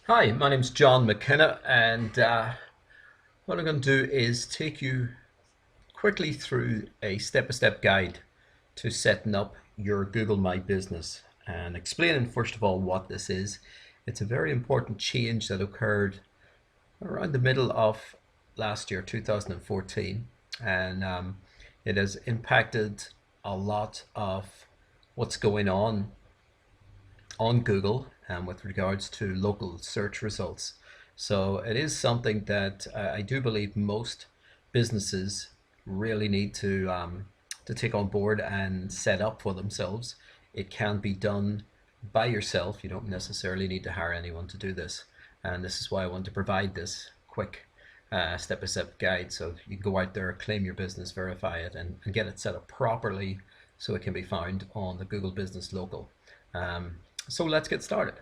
Hi, my name's John McKenna, and what I'm going to do is take you quickly through a step-by-step guide to setting up your Google My Business and explaining first of all what this is. It's a very important change that occurred around the middle of last year, 2014, and it has impacted a lot of what's going on Google with regards to local search results. So it is something that I do believe most businesses really need to take on board and set up for themselves. It can be done by yourself. You don't necessarily need to hire anyone to do this. And this is why I want to provide this quick step-by-step guide so you can go out there, claim your business, verify it, and get it set up properly so it can be found on the Google Business Local. So let's get started.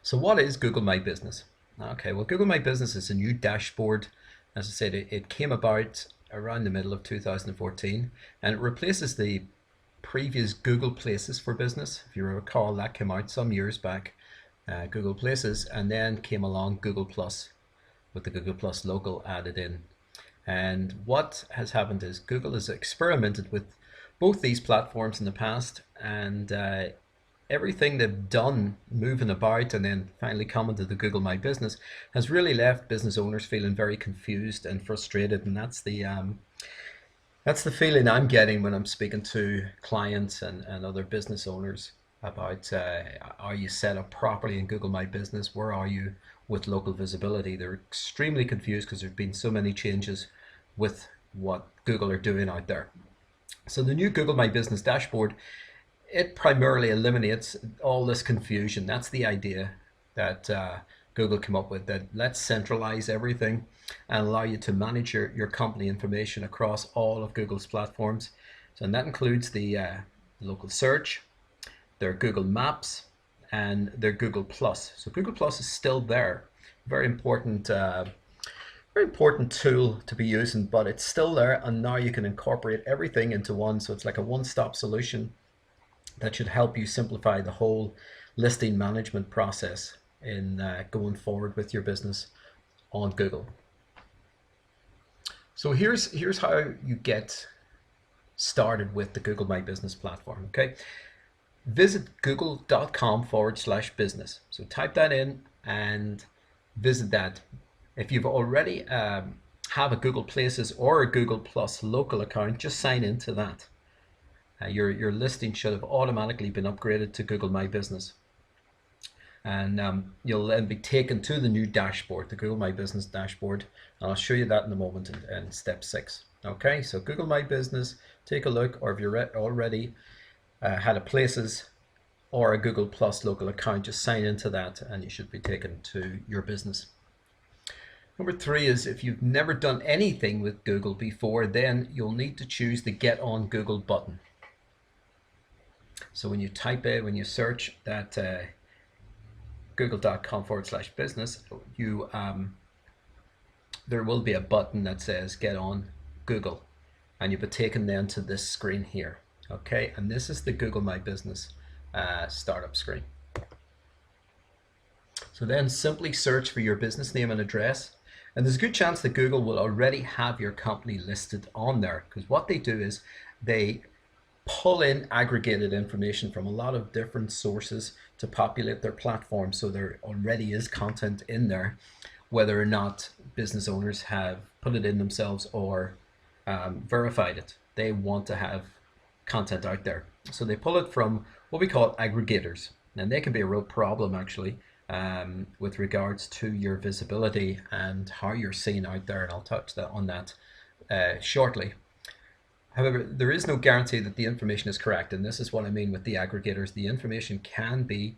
So what is Google My Business? Okay, well, Google My Business is a new dashboard. As I said, it came about around the middle of 2014, and it replaces the previous Google Places for Business. If you recall, that came out some years back, Google Places, and then came along Google Plus with the Google Plus Local added in. And what has happened is Google has experimented with both these platforms in the past, and everything they've done moving about and then finally coming to the Google My Business has really left business owners feeling very confused and frustrated, and that's the feeling I'm getting when I'm speaking to clients and other business owners about are you set up properly in Google My Business? Where are you with local visibility? They're extremely confused because there's been so many changes with what Google are doing out there. So the new Google My Business dashboard, it primarily eliminates all this confusion. That's the idea that Google came up with, that let's centralize everything and allow you to manage your company information across all of Google's platforms. So, and that includes the local search, their Google Maps, and their Google Plus. So Google Plus is still there. Very important tool to be using, but it's still there, and now you can incorporate everything into one. So it's like a one-stop solution that should help you simplify the whole listing management process in going forward with your business on Google. So here's how you get started with the Google My Business platform. Okay, visit google.com/business. So type that in and visit that. If you've already have a Google Places or a Google Plus local account, just sign into that. Your listing should have automatically been upgraded to Google My Business. And you'll then be taken to the new dashboard, the Google My Business dashboard. And I'll show you that in a moment in step 6. Okay, so Google My Business, take a look, or if you're already had a Places or a Google Plus local account, just sign into that and you should be taken to your business. Number 3 is if you've never done anything with Google before, then you'll need to choose the Get on Google button. So when you type in, when you search that google.com/business, there will be a button that says Get on Google, and you'll be taken then to this screen here. Okay, and this is the Google My Business startup screen. So then simply search for your business name and address, and there's a good chance that Google will already have your company listed on there, because what they do is they pull in aggregated information from a lot of different sources to populate their platform. So there already is content in there, whether or not business owners have put it in themselves or verified it. They want to have content out there. So they pull it from what we call aggregators. And they can be a real problem actually with regards to your visibility and how you're seen out there. And I'll touch on that shortly. However, there is no guarantee that the information is correct, and this is what I mean with the aggregators. The information can be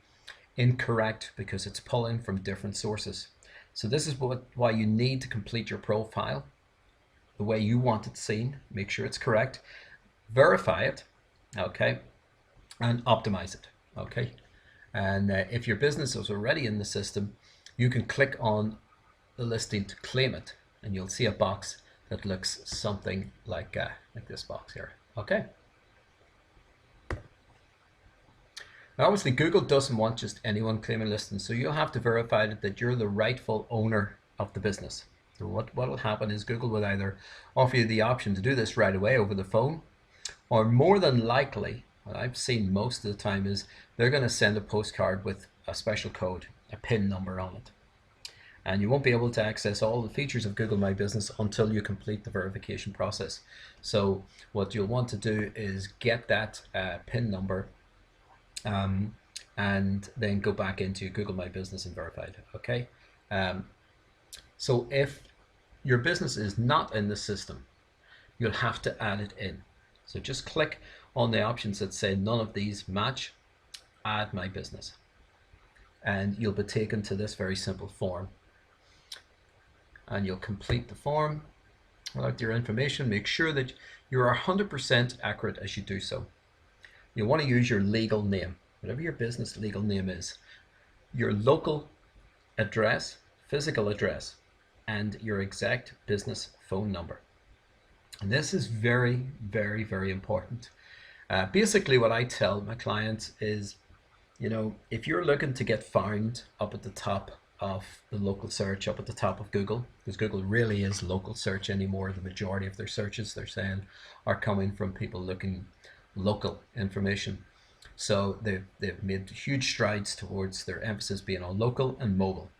incorrect because it's pulling from different sources. So this is why you need to complete your profile the way you want it seen. Make sure it's correct, verify it, okay, and optimize it, okay. And if your business is already in the system, you can click on the listing to claim it, and you'll see a box that looks something like this box here. Okay. Now, obviously, Google doesn't want just anyone claiming listings, so you'll have to verify that you're the rightful owner of the business. So what will happen is Google will either offer you the option to do this right away over the phone, or more than likely, what I've seen most of the time is they're going to send a postcard with a special code, a PIN number on it. And you won't be able to access all the features of Google My Business until you complete the verification process. So what you'll want to do is get that PIN number and then go back into Google My Business and verify it. Okay. So if your business is not in the system, you'll have to add it in. So just click on the options that say none of these match, add my business. And you'll be taken to this very simple form. And you'll complete the form, fill out your information, make sure that you are 100% accurate as you do so. You want to use your legal name, whatever your business legal name is, your local address, physical address, and your exact business phone number. And this is very, very, very important. Basically, what I tell my clients is, you know, if you're looking to get found up at the top of the local search, up at the top of Google, because Google really is local search anymore. The majority of their searches, they're saying, are coming from people looking local information. So they've made huge strides towards their emphasis being on local and mobile.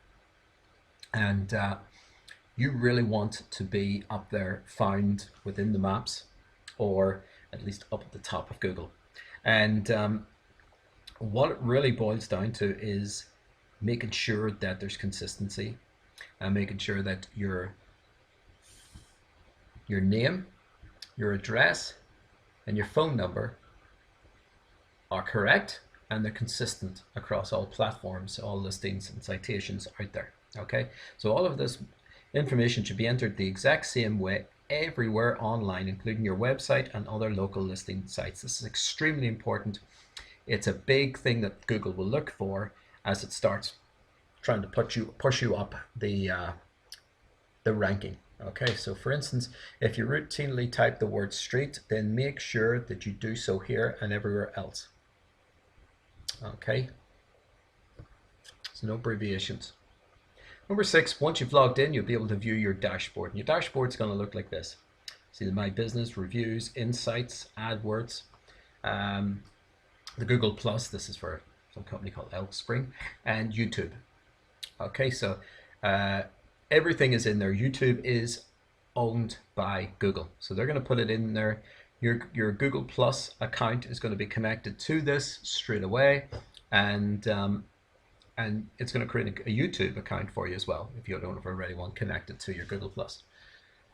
And you really want to be up there, found within the maps, or at least up at the top of Google. And what it really boils down to is making sure that there's consistency and making sure that your name, your address, and your phone number are correct and they're consistent across all platforms, all listings and citations out there. Okay, so all of this information should be entered the exact same way everywhere online, including your website and other local listing sites. This is extremely important. It's a big thing that Google will look for as it starts trying to push you up the ranking. Okay, so for instance, if you routinely type the word street, then make sure that you do so here and everywhere else. Okay, so no abbreviations. Number 6, once you've logged in, you'll be able to view your dashboard. And your dashboard is going to look like this. See the My Business, Reviews, Insights, AdWords, the Google Plus, this is for some company called Elkspring, and YouTube. Okay, so everything is in there. YouTube is owned by Google, so they're going to put it in there. Your Google Plus account is going to be connected to this straight away, and it's going to create a YouTube account for you as well if you don't have already one connected to your Google Plus.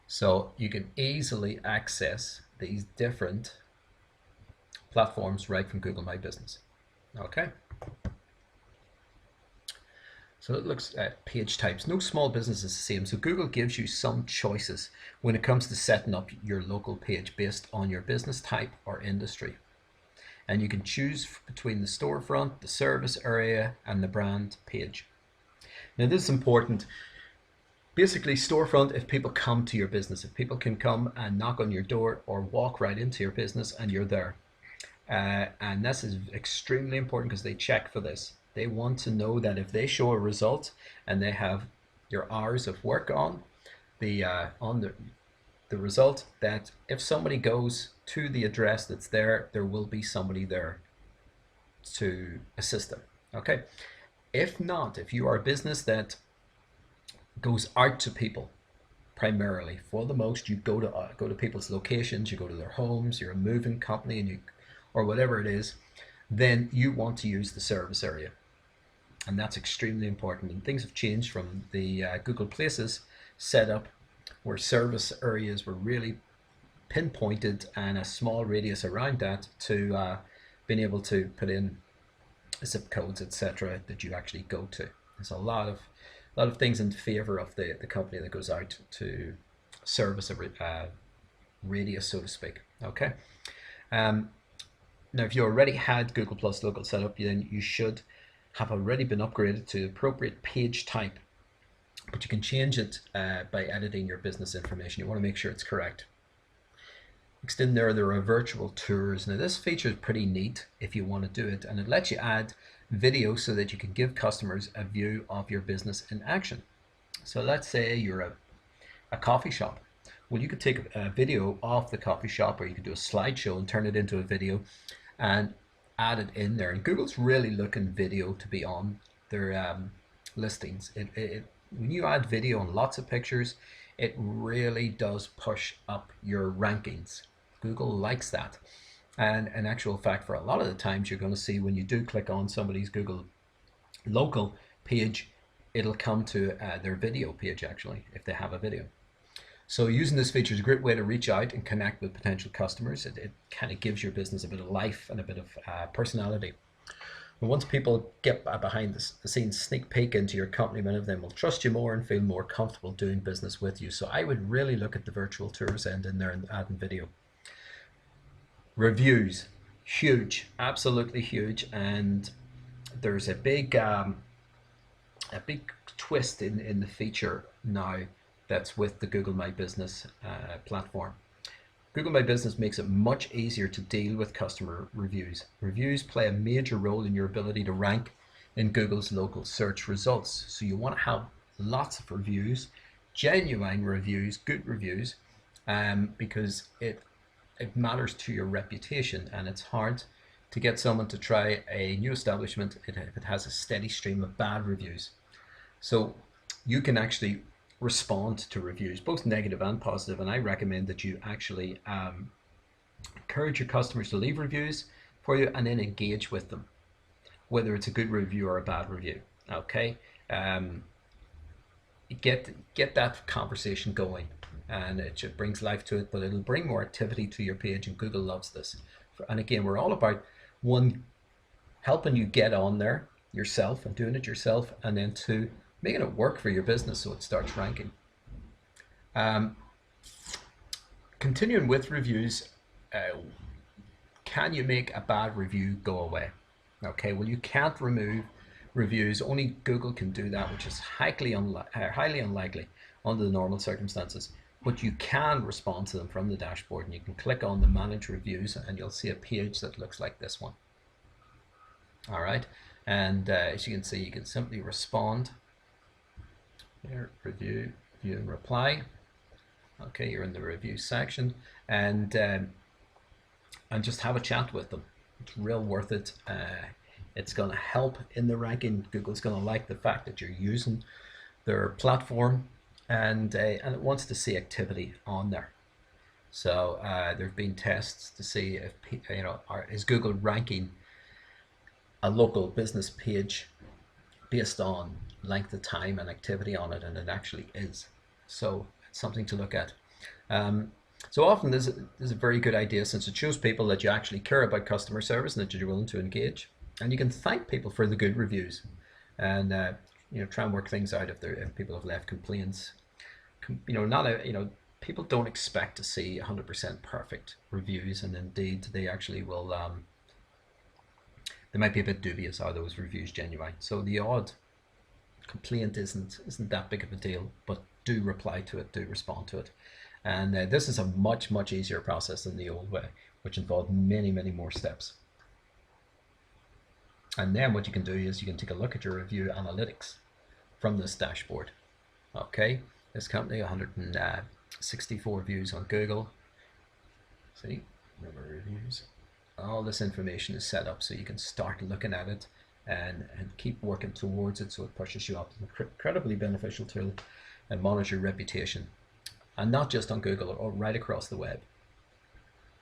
So you can easily access these different platforms right from Google My Business. Okay. So it looks at page types. No small business is the same. So Google gives you some choices when it comes to setting up your local page based on your business type or industry. And you can choose between the storefront, the service area, and the brand page. Now this is important. Basically, storefront, if people come to your business, if people can come and knock on your door or walk right into your business and you're there. And this is extremely important because they check for this. They want to know that if they show a result and they have your hours of work on the result, that if somebody goes to the address that's there, there will be somebody there to assist them. Okay. If not, if you are a business that goes out to people primarily, for the most, you go to people's locations, you go to their homes, you're a moving company, and or whatever it is, then you want to use the service area. And that's extremely important. And things have changed from the Google Places setup where service areas were really pinpointed and a small radius around that to being able to put in zip codes, etc., that you actually go to. There's a lot of things in favor of the company that goes out to service a radius, so to speak. Okay. Now, if you already had Google Plus Local set up, then you should have already been upgraded to appropriate page type, but you can change it by editing your business information. You want to make sure it's correct. Next in there are virtual tours. Now this feature is pretty neat if you want to do it, and it lets you add video so that you can give customers a view of your business in action. So let's say you're a coffee shop. Well, you could take a video of the coffee shop, or you could do a slideshow and turn it into a video and add it in there. And Google's really looking video to be on their listings. When you add video and lots of pictures, it really does push up your rankings. Google likes that. And in actual fact, for a lot of the times, you're going to see when you do click on somebody's Google local page, it'll come to their video page actually, if they have a video. So using this feature is a great way to reach out and connect with potential customers. It kind of gives your business a bit of life and a bit of personality. And once people get a behind the scenes sneak peek into your company, many of them will trust you more and feel more comfortable doing business with you. So I would really look at the virtual tours end in there and adding video. Reviews, huge, absolutely huge. And there's a big twist in the feature now that's with the Google My Business platform. Google My Business makes it much easier to deal with customer reviews. Reviews play a major role in your ability to rank in Google's local search results. So you want to have lots of reviews, genuine reviews, good reviews, because it matters to your reputation, and it's hard to get someone to try a new establishment if it has a steady stream of bad reviews. So you can actually respond to reviews, both negative and positive, and I recommend that you actually encourage your customers to leave reviews for you and then engage with them, whether it's a good review or a bad review. Okay, get that conversation going, and it just brings life to it, but it'll bring more activity to your page, and Google loves this. And again, we're all about one, helping you get on there yourself and doing it yourself, and then two, making it work for your business so it starts ranking. Continuing with reviews, can you make a bad review go away? Okay, well, you can't remove reviews. Only Google can do that, which is highly unlikely under the normal circumstances. But you can respond to them from the dashboard, and you can click on the Manage Reviews, and you'll see a page that looks like this one. All right, and as you can see, you can simply respond. Here, review, view and reply. Okay, you're in the review section, and just have a chat with them. It's real worth it. It's going to help in the ranking. Google's going to like the fact that you're using their platform, and it wants to see activity on there. So there've been tests to see if is Google ranking a local business page based on length of time and activity on it, and it actually is. So it's something to look at. So often this is a very good idea, since it shows people that you actually care about customer service and that you're willing to engage, and you can thank people for the good reviews, and try and work things out if people have left complaints. People don't expect to see 100% perfect reviews, and indeed they actually will. They might be a bit dubious, are those reviews genuine? So the odd complaint isn't that big of a deal, but do reply to it, do respond to it. And this is a much easier process than the old way, which involved many more steps. And then what you can do is you can take a look at your review analytics from this dashboard. Okay, this company, 164 views on Google. See, number of reviews. All this information is set up so you can start looking at it and keep working towards it, so it pushes you up. It's an incredibly beneficial tool and monitor your reputation, and not just on Google, or right across the web,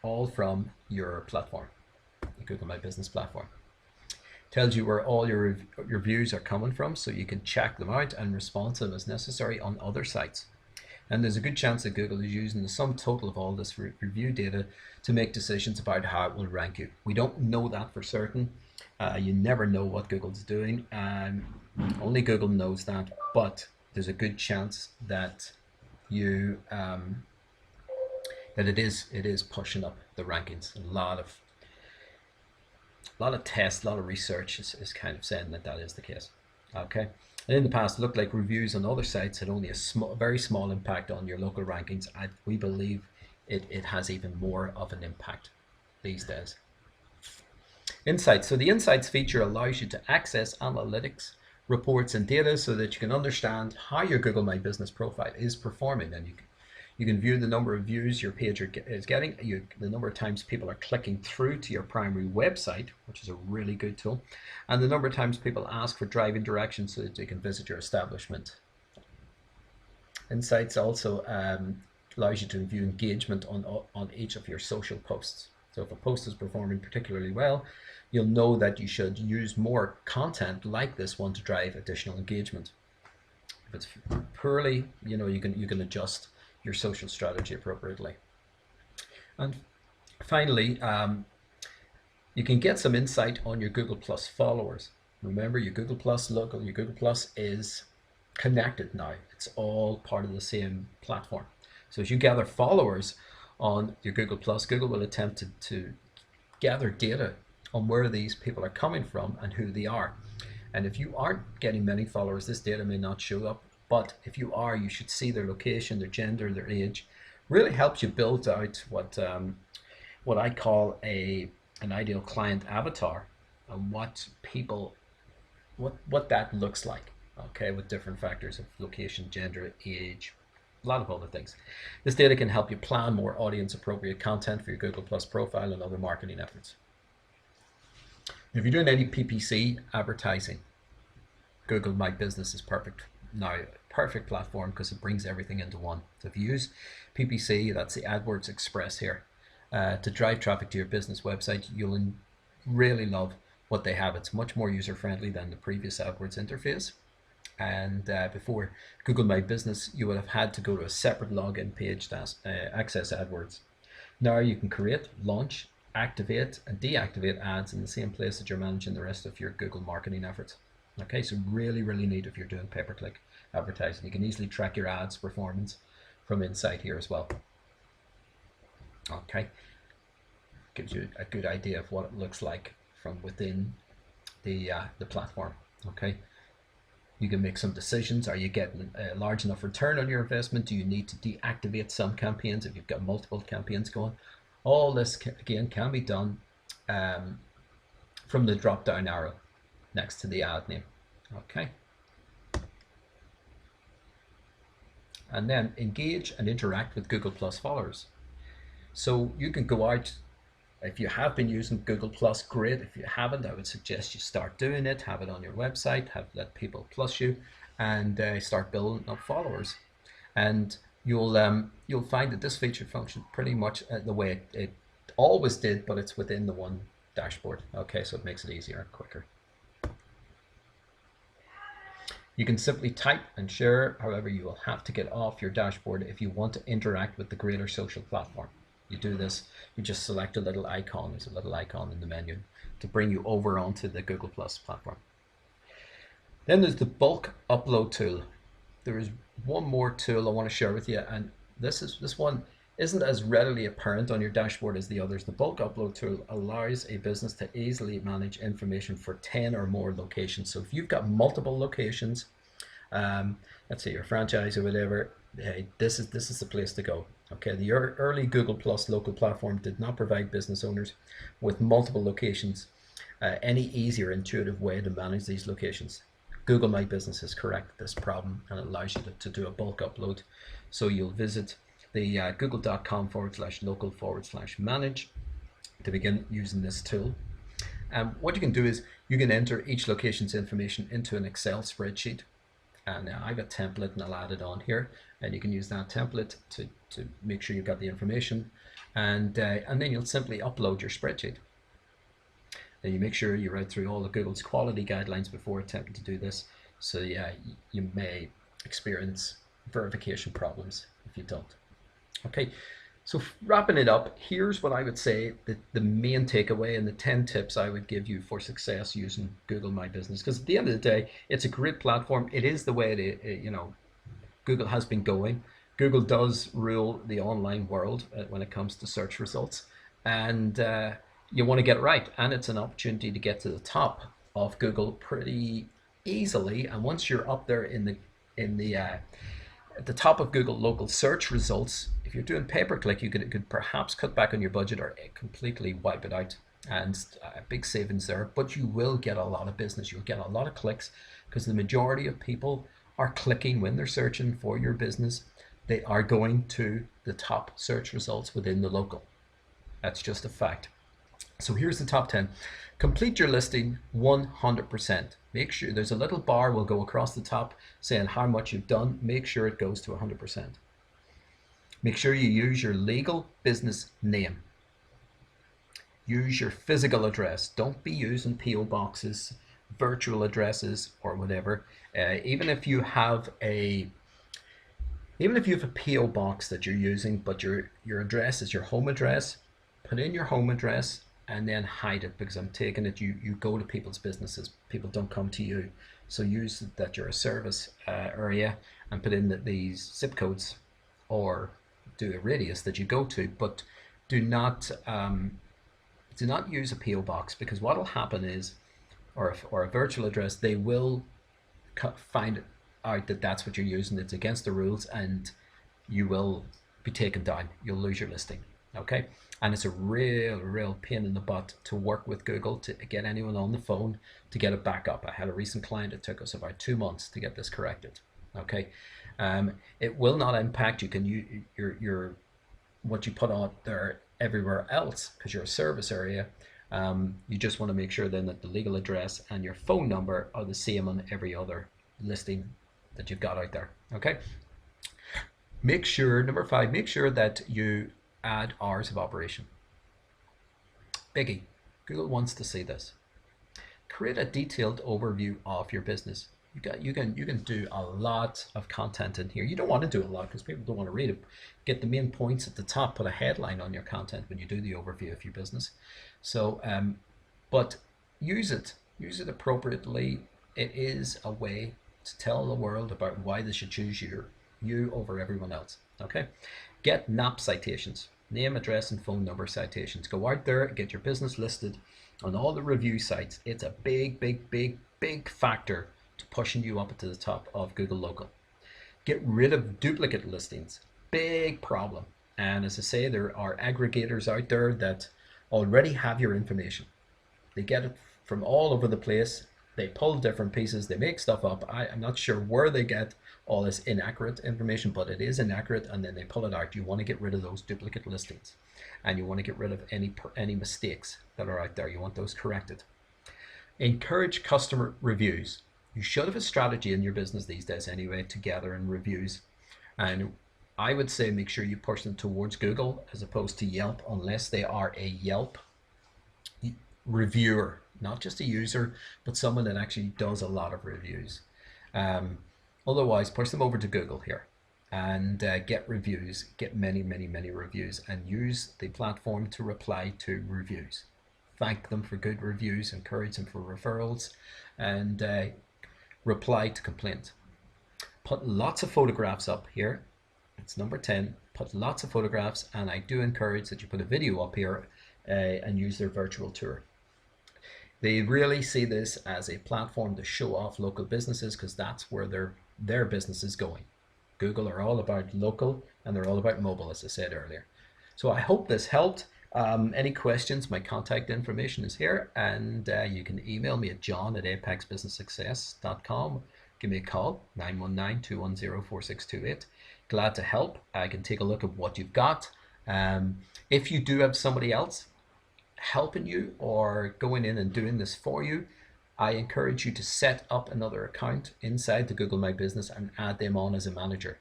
all from your platform, the Google My Business platform. Tells you where all your views are coming from, so you can check them out and respond to them as necessary on other sites. And there's a good chance that Google is using the sum total of all this review data to make decisions about how it will rank you. We don't know that for certain. You never know what Google's doing. Only Google knows that, but there's a good chance that you that it is pushing up the rankings. A lot of tests, a lot of research is kind of saying that is the case. Okay. And in the past, it looked like reviews on other sites had only a very small impact on your local rankings. We believe it has even more of an impact these days. Insights. So the Insights feature allows you to access analytics, reports, and data so that you can understand how your Google My Business profile is performing, and you can view the number of views your page is getting, the number of times people are clicking through to your primary website, which is a really good tool, and the number of times people ask for driving directions so that they can visit your establishment. Insights also allows you to view engagement on each of your social posts. So if a post is performing particularly well, you'll know that you should use more content like this one to drive additional engagement. If it's poorly, you can adjust your social strategy appropriately. And finally, you can get some insight on your Google Plus followers. Remember, your Google Plus logo, your Google Plus is connected now. It's all part of the same platform. So as you gather followers on your Google Plus, Google will attempt to gather data on where these people are coming from and who they are. And if you aren't getting many followers, this data may not show up. But if you are, you should see their location, their gender, their age. Really helps you build out what I call an ideal client avatar, and what that looks like. Okay, with different factors of location, gender, age, a lot of other things. This data can help you plan more audience appropriate content for your Google Plus profile and other marketing efforts. If you're doing any PPC advertising, Google My Business is perfect. Now, perfect platform because it brings everything into one. So if you use PPC, that's the AdWords Express here, to drive traffic to your business website, you'll really love what they have. It's much more user-friendly than the previous AdWords interface. And before Google My Business, you would have had to go to a separate login page to access AdWords. Now you can create, launch, activate, and deactivate ads in the same place that you're managing the rest of your Google marketing efforts. Okay, so really, really neat if you're doing pay-per-click advertising. You can easily track your ads performance from inside here as well. Okay, gives you a good idea of what it looks like from within the platform. Okay, you can make some decisions. Are you getting a large enough return on your investment? Do you need to deactivate some campaigns if you've got multiple campaigns going? All this again can be done from the drop down arrow next to the ad name. Okay, and then engage and interact with Google Plus followers. So you can go out, if you have been using Google Plus, great. If you haven't, I would suggest you start doing it. Have it on your website, let people plus you, and start building up followers. And you'll find that this feature functions pretty much the way it always did, but it's within the one dashboard. Okay, so it makes it easier and quicker. You can simply type and share. However, you will have to get off your dashboard if you want to interact with the greater social platform. You do this, you just select a little icon. There's a little icon in the menu to bring you over onto the Google Plus platform. Then there's the bulk upload tool. There is one more tool I want to share with you, and this one isn't as readily apparent on your dashboard as the others. The bulk upload tool allows a business to easily manage information for 10 or more locations. So if you've got multiple locations, let's say your franchise or whatever, hey, this is the place to go. Okay, the early Google Plus local platform did not provide business owners with multiple locations any easier, intuitive way to manage these locations. Google My Business has corrected this problem and allows you to do a bulk upload. So you'll visit the google.com/local/manage to begin using this tool. What you can do is you can enter each location's information into an Excel spreadsheet. And I have a template and I'll add it on here, and you can use that template to make sure you've got the information, and then you'll simply upload your spreadsheet. Then you make sure you read through all of Google's quality guidelines before attempting to do this. So yeah, you may experience verification problems if you don't. Okay, so wrapping it up, here's what I would say the main takeaway and the 10 tips I would give you for success using Google My Business. Because at the end of the day, it's a great platform. It is the way Google has been going. Google does rule the online world when it comes to search results, and you want to get it right. And it's an opportunity to get to the top of Google pretty easily. And once you're up there in the at the top of Google local search results. If you're doing pay-per-click, you could perhaps cut back on your budget or completely wipe it out, and big savings there. But you will get a lot of business. You'll get a lot of clicks because the majority of people are clicking when they're searching for your business. They are going to the top search results within the local. That's just a fact. So here's the top 10. Complete your listing 100%. Make sure there's a little bar will go across the top saying how much you've done. Make sure it goes to 100%. Make sure you use your legal business name. Use your physical address. Don't be using PO boxes, virtual addresses, or whatever. Even if you have a PO box that you're using, but your address is your home address, put in your home address and then hide it, because I'm taking it you go to people's businesses. People don't come to you. So use that you're a service area and put in these zip codes, or do a radius that you go to, but do not use a PO box, because what will happen is, or a virtual address, they will find out that that's what you're using. It's against the rules, and you will be taken down. You'll lose your listing. Okay, and it's a real pain in the butt to work with Google to get anyone on the phone to get it back up. I had a recent client. It took us about 2 months to get this corrected. Okay, it will not impact your what you put out there everywhere else, because you're a service area. You just want to make sure then that the legal address and your phone number are the same on every other listing that you've got out there. Okay, make sure, number 5, make sure that you add hours of operation. Biggie, Google wants to see this. Create a detailed overview of your business. You can do a lot of content in here. You don't want to do a lot because people don't want to read it. Get the main points at the top. Put a headline on your content when you do the overview of your business. So, but use it appropriately. It is a way to tell the world about why they should choose you over everyone else. Okay, get NAP citations, name, address, and phone number citations. Go out there, get your business listed on all the review sites. It's a big factor to pushing you up to the top of Google Local. Get rid of duplicate listings. Big problem. And as I say, there are aggregators out there that already have your information. They get it from all over the place. They pull different pieces. They make stuff up. I'm not sure where they get all this inaccurate information, but it is inaccurate, and then they pull it out. You want to get rid of those duplicate listings, and you want to get rid of any mistakes that are out there. You want those corrected. Encourage customer reviews. You should have a strategy in your business these days anyway to gather in reviews, and I would say make sure you push them towards Google as opposed to Yelp, unless they are a Yelp reviewer, not just a user, but someone that actually does a lot of reviews. Otherwise, push them over to Google here and get reviews, get many reviews, and use the platform to reply to reviews. Thank them for good reviews, encourage them for referrals, and reply to complaints. Put lots of photographs up here. It's number 10. Put lots of photographs, and I do encourage that you put a video up here and use their virtual tour. They really see this as a platform to show off local businesses, because that's where their business is going. Google are all about local, and they're all about mobile, as I said earlier. So I hope this helped. Any questions, my contact information is here, and you can email me at john@apexbusinesssuccess.com. Give me a call, 919-210-4628. Glad to help. I can take a look at what you've got. If you do have somebody else helping you or going in and doing this for you, I encourage you to set up another account inside the Google My Business and add them on as a manager.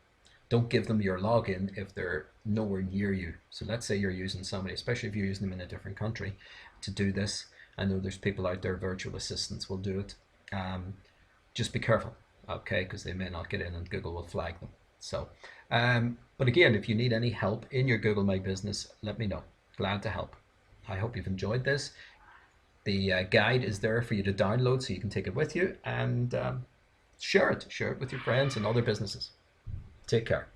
Don't give them your login if they're nowhere near you. So let's say you're using somebody, especially if you're using them in a different country, to do this. I know there's people out there, virtual assistants will do it. Just be careful, okay, because they may not get in and Google will flag them. So, but again, if you need any help in your Google My Business, let me know. Glad to help. I hope you've enjoyed this. The guide is there for you to download so you can take it with you and share it with your friends and other businesses. Take care.